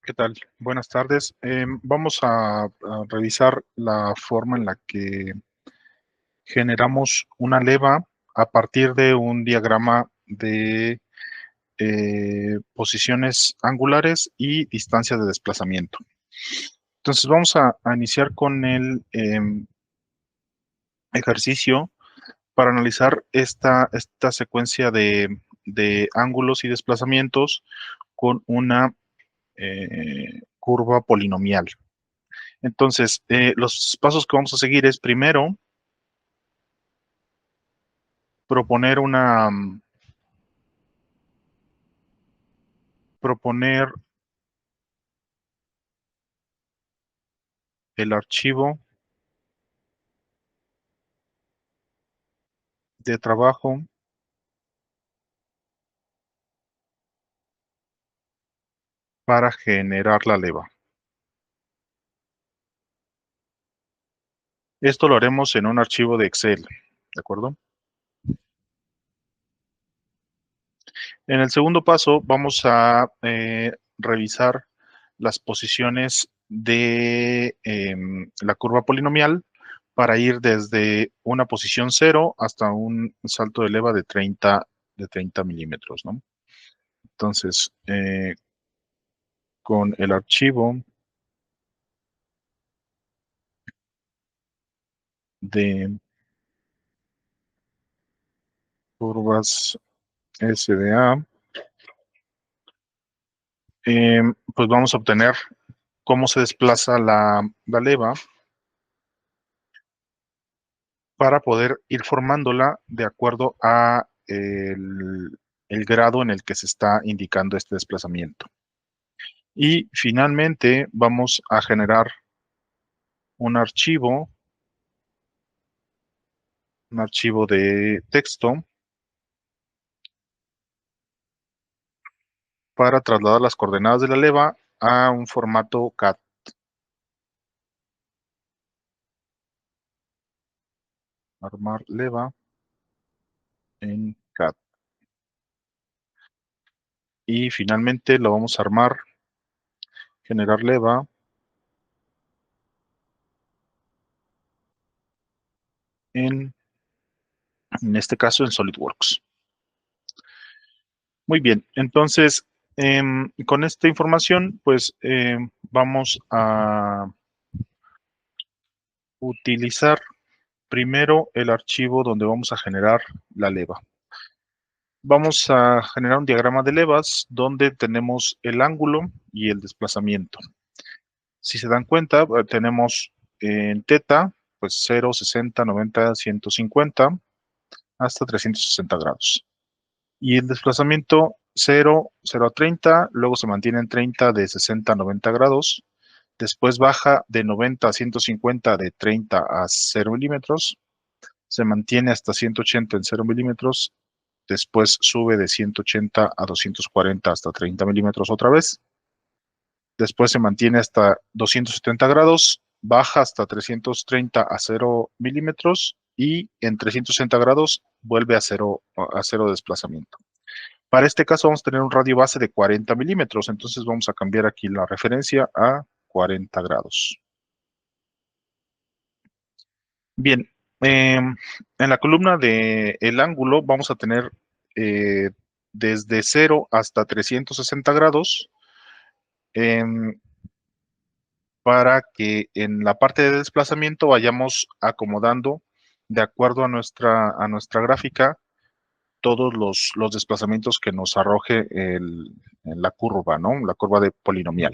¿Qué tal? Buenas tardes. Vamos a revisar la forma en la que generamos una leva a partir de un diagrama de posiciones angulares y distancia de desplazamiento. Entonces vamos a iniciar con el ejercicio para analizar esta secuencia de ángulos y desplazamientos con una curva polinomial. Entonces, los pasos que vamos a seguir es primero proponer proponer el archivo de trabajo para generar la leva. Esto lo haremos en un archivo de Excel, ¿de acuerdo? En el segundo paso vamos a revisar las posiciones de la curva polinomial para ir desde una posición 0 hasta un salto de leva de 30 milímetros, ¿no? Entonces, con el archivo de curvas SDA, pues vamos a obtener cómo se desplaza la leva para poder ir formándola de acuerdo a el grado en el que se está indicando este desplazamiento. Y finalmente vamos a generar un archivo de texto para trasladar las coordenadas de la leva a un formato CAD. Armar leva en CAD. Y finalmente lo vamos a armar, generar leva en este caso en SolidWorks. Muy bien, entonces con esta información pues vamos a utilizar primero el archivo donde vamos a generar la leva. Vamos a generar un diagrama de levas donde tenemos el ángulo y el desplazamiento. Si se dan cuenta, tenemos en teta, pues 0, 60, 90, 150, hasta 360 grados. Y el desplazamiento 0, 0 a 30, luego se mantiene en 30 de 60 a 90 grados, después baja de 90 a 150 de 30 a 0 milímetros, se mantiene hasta 180 en 0 milímetros, después sube de 180 a 240 hasta 30 milímetros otra vez, después se mantiene hasta 270 grados, baja hasta 330 a 0 milímetros y en 360 grados vuelve a cero desplazamiento. Para este caso vamos a tener un radio base de 40 milímetros, entonces vamos a cambiar aquí la referencia a 40 grados. Bien, en la columna del ángulo vamos a tener desde 0 hasta 360 grados para que en la parte de desplazamiento vayamos acomodando de acuerdo a nuestra gráfica todos los desplazamientos que nos arroje en la curva, ¿no? La curva de polinomial.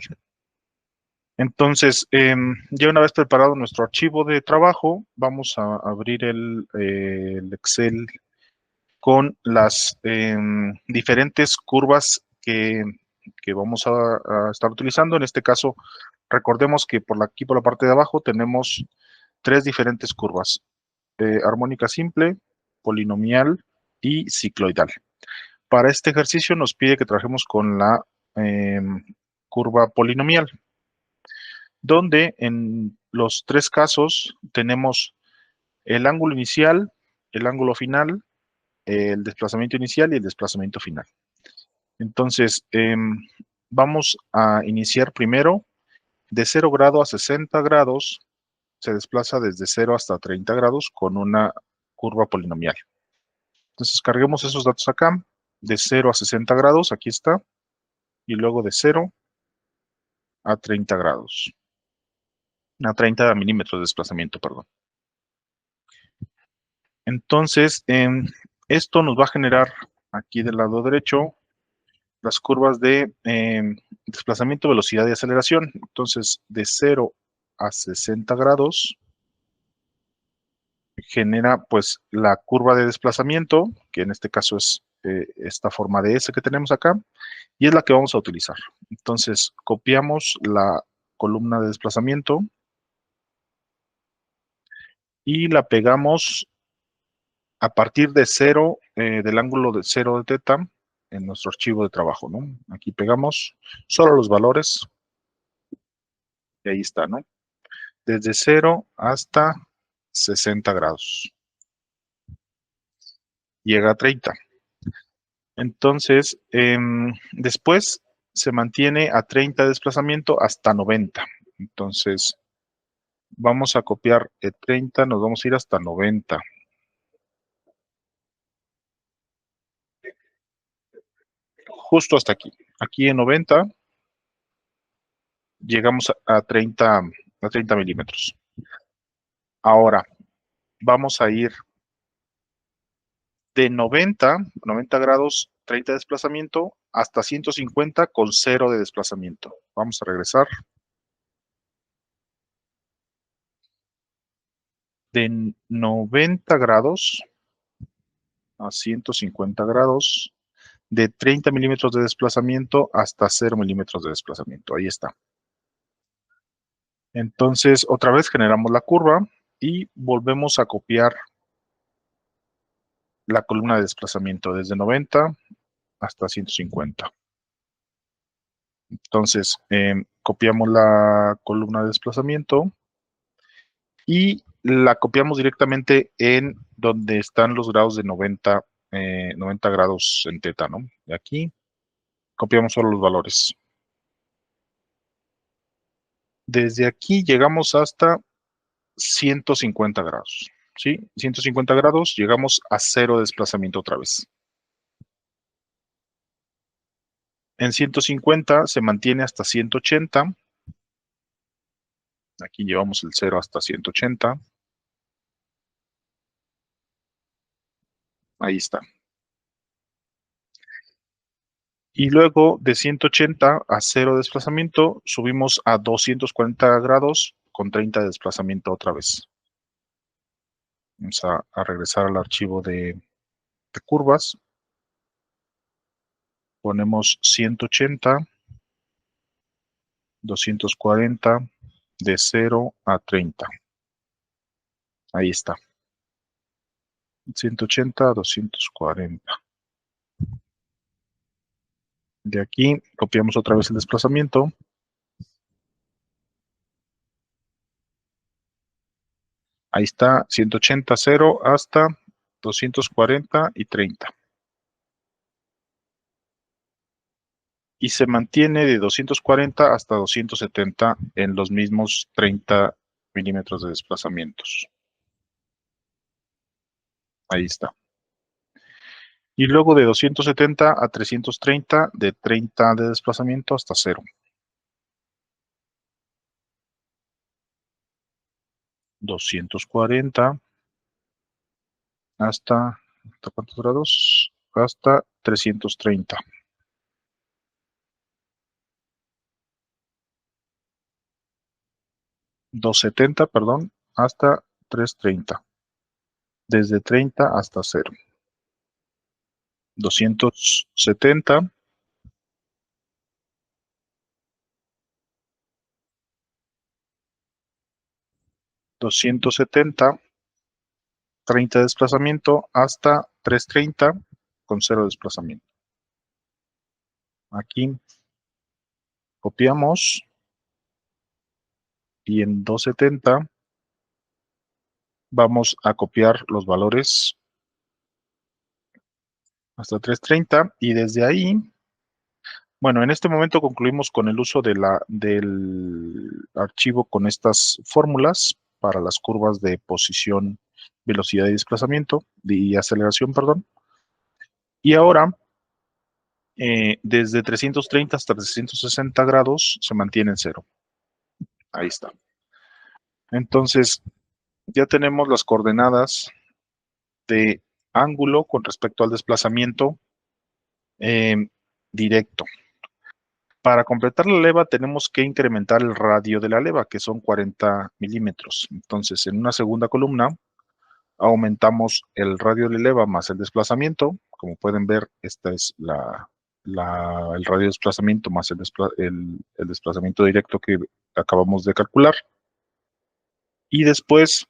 Entonces, ya una vez preparado nuestro archivo de trabajo, vamos a abrir el Excel con las diferentes curvas que vamos a estar utilizando. En este caso, recordemos que aquí por la parte de abajo tenemos tres diferentes curvas: armónica simple, polinomial y cicloidal. Para este ejercicio nos pide que trabajemos con la curva polinomial, donde en los tres casos tenemos el ángulo inicial, el ángulo final, el desplazamiento inicial y el desplazamiento final. Entonces, vamos a iniciar primero de 0 grado a 60 grados, se desplaza desde 0 hasta 30 grados con una curva polinomial. Entonces carguemos esos datos acá, de 0 a 60 grados, aquí está, y luego de 0 a 30 grados, a 30 milímetros de desplazamiento, perdón. Entonces, esto nos va a generar aquí del lado derecho las curvas de desplazamiento, velocidad y aceleración. Entonces, de 0 a 60 grados genera pues la curva de desplazamiento, que en este caso es esta forma de S que tenemos acá, y es la que vamos a utilizar. Entonces, copiamos la columna de desplazamiento y la pegamos a partir de 0, del ángulo de 0 de teta, en nuestro archivo de trabajo, ¿no? Aquí pegamos solo los valores, y ahí está, ¿no? Desde 0 hasta 60 grados. Llega a 30. Entonces, después se mantiene a 30 de desplazamiento hasta 90. Entonces, vamos a copiar de 30, nos vamos a ir hasta 90. Justo hasta aquí. Aquí en 90 llegamos a 30 milímetros. Ahora, vamos a ir de 90 grados, 30 de desplazamiento, hasta 150 con 0 de desplazamiento. Vamos a regresar. De 90 grados a 150 grados, de 30 milímetros de desplazamiento hasta 0 milímetros de desplazamiento. Ahí está. Entonces, otra vez generamos la curva y volvemos a copiar la columna de desplazamiento desde 90 hasta 150. Entonces, copiamos la columna de desplazamiento y la copiamos directamente en donde están los grados de 90 grados en teta, ¿no? De aquí copiamos solo los valores. Desde aquí llegamos hasta 150 grados, ¿sí? 150 grados, llegamos a 0 de desplazamiento otra vez. En 150 se mantiene hasta 180. Aquí llevamos el 0 hasta 180. Ahí está. Y luego de 180 a 0 de desplazamiento, subimos a 240 grados con 30 de desplazamiento otra vez. Vamos a regresar al archivo de curvas. Ponemos 180, 240, de 0 a 30. Ahí está. 180, 240. De aquí copiamos otra vez el desplazamiento. Ahí está, 180, 0 hasta 240 y 30. Y se mantiene de 240 hasta 270 en los mismos 30 milímetros de desplazamientos. Ahí está. Y luego de 270 a 330, de 30 de desplazamiento hasta 0. 240 ¿hasta cuántos grados? Hasta 330. 270, perdón, hasta 330. Desde 30 hasta 0. 270. 270, 30 de desplazamiento hasta 330 con 0 de desplazamiento. Aquí copiamos y en 270 vamos a copiar los valores hasta 330 y desde ahí Bueno, en este momento concluimos con el uso del archivo con estas fórmulas para las curvas de posición, velocidad y desplazamiento, y aceleración, perdón. Y ahora, desde 330 hasta 360 grados se mantiene en cero. Ahí está. Entonces, ya tenemos las coordenadas de ángulo con respecto al desplazamiento eh, directo. Para completar la leva tenemos que incrementar el radio de la leva, que son 40 milímetros. Entonces, en una segunda columna, aumentamos el radio de leva más el desplazamiento. Como pueden ver, esta es el radio de desplazamiento más el desplazamiento directo que acabamos de calcular. Y después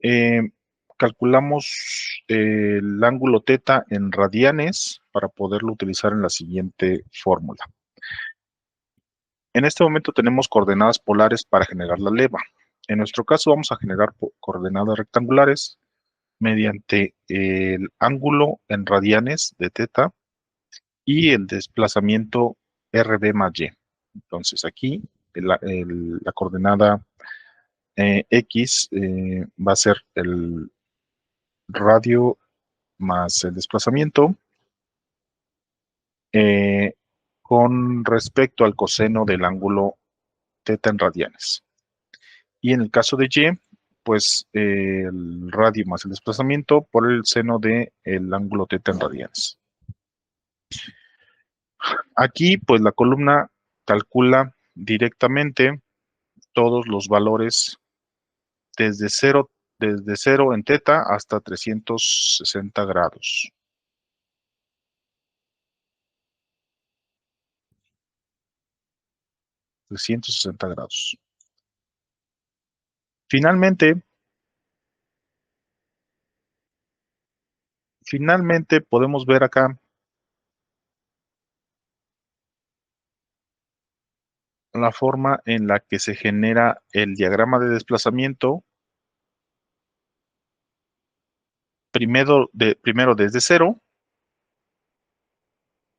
eh, calculamos el ángulo teta en radianes para poderlo utilizar en la siguiente fórmula. En este momento tenemos coordenadas polares para generar la leva. En nuestro caso vamos a generar coordenadas rectangulares mediante el ángulo en radianes de teta y el desplazamiento RB más Y. Entonces aquí la coordenada X va a ser el radio más el desplazamiento eh, con respecto al coseno del ángulo teta en radianes. Y en el caso de Y, pues el radio más el desplazamiento por el seno del ángulo teta en radianes. Aquí, pues la columna calcula directamente todos los valores desde cero en teta hasta 360 grados. Finalmente, finalmente podemos ver acá la forma en la que se genera el diagrama de desplazamiento, primero desde cero,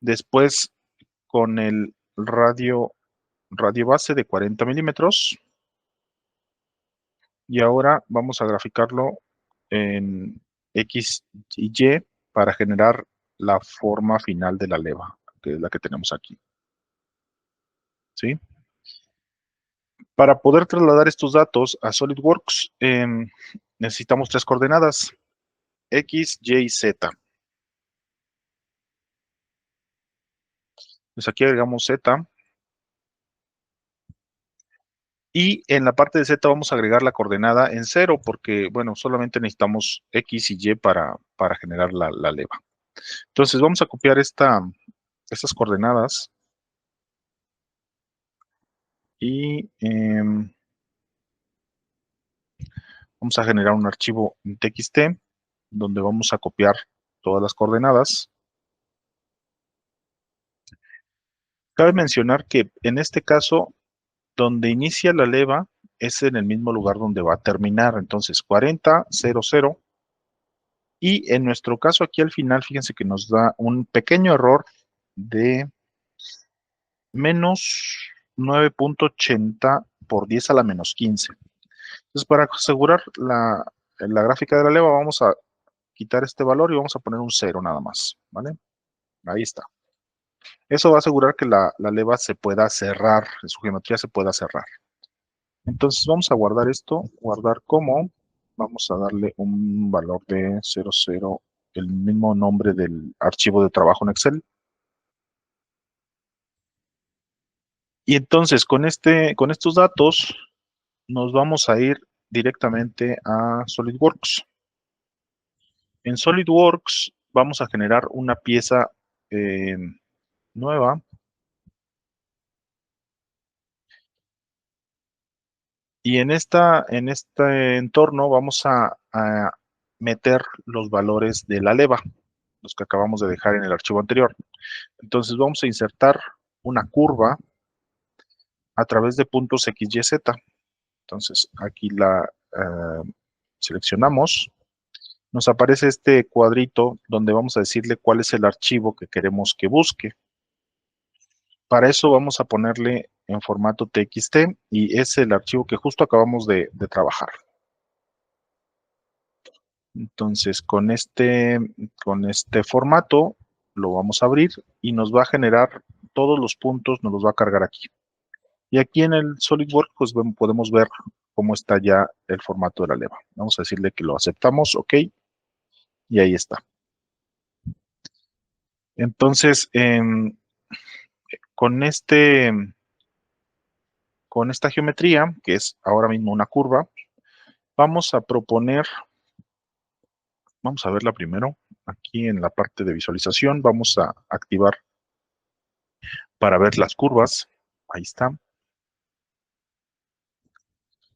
después con el radio base de 40 milímetros, y ahora vamos a graficarlo en X y Y para generar la forma final de la leva, que es la que tenemos aquí. ¿Sí? Para poder trasladar estos datos a SolidWorks, necesitamos tres coordenadas, X, Y y Z. Pues aquí agregamos Z. Y en la parte de Z vamos a agregar la coordenada en cero, porque, bueno, solamente necesitamos X y Y para generar la leva. Entonces vamos a copiar estas coordenadas y vamos a generar un archivo en txt donde vamos a copiar todas las coordenadas. Cabe mencionar que en este caso, donde inicia la leva es en el mismo lugar donde va a terminar. Entonces 40, 0, 0. Y en nuestro caso aquí al final, fíjense que nos da un pequeño error de menos 9.80 por 10 a la menos 15. Entonces, para asegurar la gráfica de la leva, vamos a quitar este valor y vamos a poner un 0 nada más, ¿vale? Ahí está. Eso va a asegurar que la leva se pueda cerrar, su geometría se pueda cerrar. Entonces, vamos a guardar esto, guardar como, vamos a darle un valor de 00, el mismo nombre del archivo de trabajo en Excel. Y entonces, con estos datos, nos vamos a ir directamente a SolidWorks. En SolidWorks vamos a generar una pieza nueva. Y en este entorno vamos a meter los valores de la leva, los que acabamos de dejar en el archivo anterior. Entonces vamos a insertar una curva a través de puntos X, Y, Z. Entonces aquí la seleccionamos. Nos aparece este cuadrito donde vamos a decirle cuál es el archivo que queremos que busque. Para eso vamos a ponerle en formato TXT y es el archivo que justo acabamos de trabajar. Entonces, con este formato lo vamos a abrir y nos va a generar todos los puntos, nos los va a cargar aquí. Y aquí en el SolidWorks, pues podemos ver cómo está ya el formato de la leva. Vamos a decirle que lo aceptamos, ok, y ahí está. Entonces, con con esta geometría, que es ahora mismo una curva, vamos a proponer, vamos a verla primero, aquí en la parte de visualización, vamos a activar para ver las curvas, ahí está.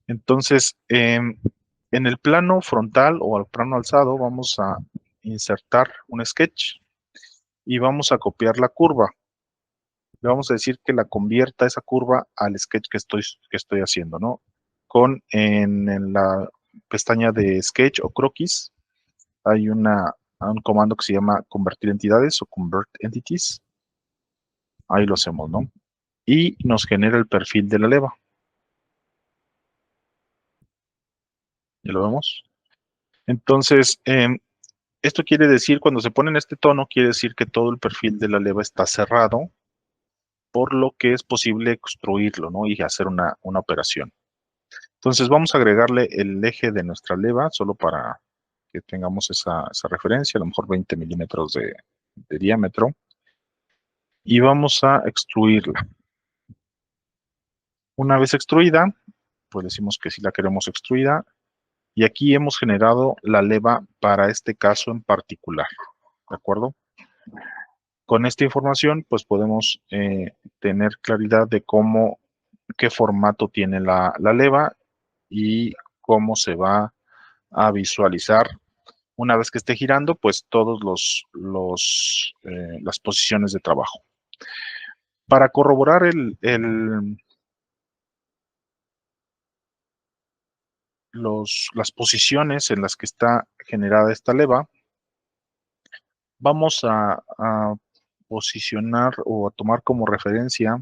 Entonces, en el plano frontal o al plano alzado, vamos a insertar un sketch y vamos a copiar la curva. Le vamos a decir que la convierta esa curva al sketch que estoy haciendo, ¿no? En la pestaña de Sketch o croquis, hay un comando que se llama convertir entidades o convert entities. Ahí lo hacemos, ¿no? Y nos genera el perfil de la leva. ¿Ya lo vemos? Entonces, esto quiere decir, cuando se pone en este tono, quiere decir que todo el perfil de la leva está cerrado, por lo que es posible construirlo, ¿no? Y hacer una operación. Entonces vamos a agregarle el eje de nuestra leva, solo para que tengamos esa referencia, a lo mejor 20 milímetros de diámetro, y vamos a extruirla. Una vez extruida, pues decimos que sí la queremos extruida, y aquí hemos generado la leva para este caso en particular, ¿de acuerdo? Con esta información, pues podemos tener claridad de qué formato tiene la leva y cómo se va a visualizar una vez que esté girando, pues todos las posiciones de trabajo. Para corroborar las posiciones en las que está generada esta leva, vamos a posicionar o a tomar como referencia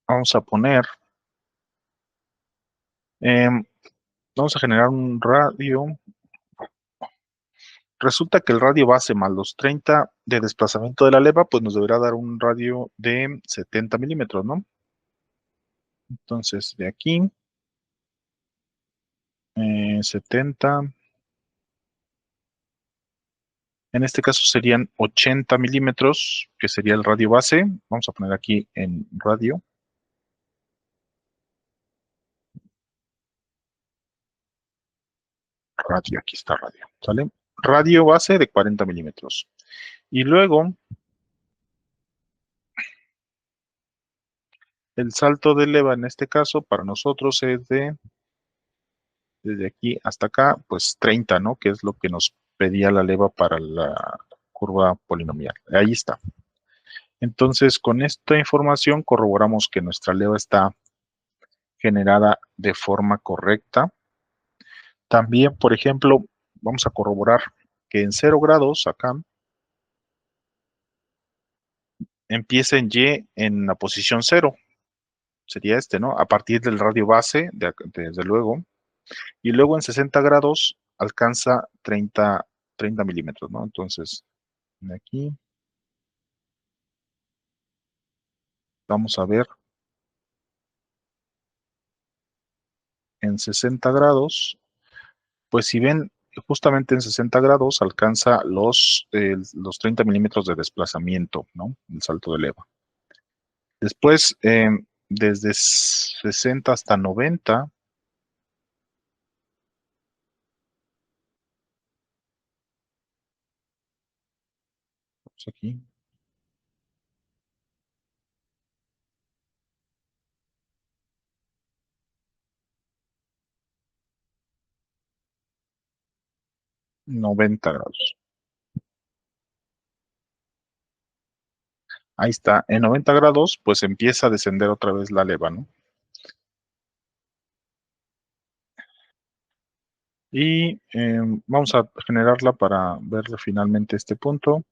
vamos a poner, em, vamos a generar un radio. Resulta que el radio base más los 30 de desplazamiento de la leva, pues nos deberá dar un radio de 70 milímetros, ¿no? Entonces, de aquí, 70, en este caso serían 80 milímetros, que sería el radio base. Vamos a poner aquí en radio, aquí está radio, ¿sale? Radio base de 40 milímetros. Y luego, el salto de leva en este caso para nosotros es desde aquí hasta acá, pues 30, ¿no? Que es lo que nos pedía la leva para la curva polinomial. Ahí está. Entonces, con esta información corroboramos que nuestra leva está generada de forma correcta. También, por ejemplo, vamos a corroborar que en 0 grados acá empieza en Y en la posición 0. Sería este, ¿no? A partir del radio base, desde luego. Y luego en 60 grados alcanza 30 milímetros, ¿no? Entonces, aquí vamos a ver en 60 grados, pues si ven, justamente en 60 grados alcanza los 30 milímetros de desplazamiento, ¿no? El salto de leva. Después, desde 60 hasta 90, pues aquí, 90 grados. Ahí está, en 90 grados, pues empieza a descender otra vez la leva, ¿no? Y vamos a generarla para ver finalmente este punto.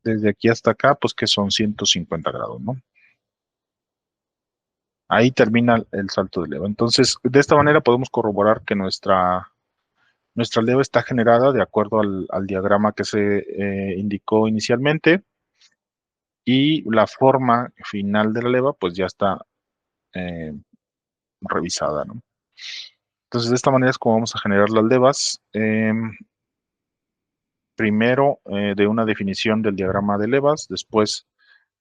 Desde aquí hasta acá, pues que son 150 grados, ¿no? Ahí termina el salto de leva. Entonces, de esta manera podemos corroborar que nuestra leva está generada de acuerdo al diagrama que se indicó inicialmente y la forma final de la leva, pues ya está eh, revisada, ¿no? Entonces, de esta manera es como vamos a generar las levas. Primero, de una definición del diagrama de levas, después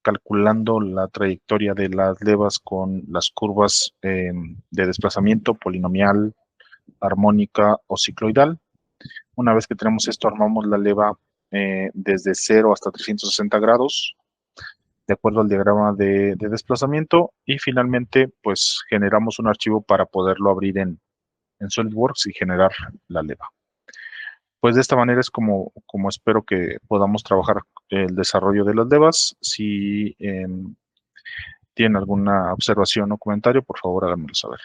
calculando la trayectoria de las levas con las curvas de desplazamiento polinomial, armónica o cicloidal. Una vez que tenemos esto, armamos la leva desde 0 hasta 360 grados, de acuerdo al diagrama de desplazamiento, y finalmente, pues generamos un archivo para poderlo abrir en SolidWorks y generar la leva. Pues de esta manera es como espero que podamos trabajar el desarrollo de las levas. Si tienen alguna observación o comentario, por favor háganmelo saber.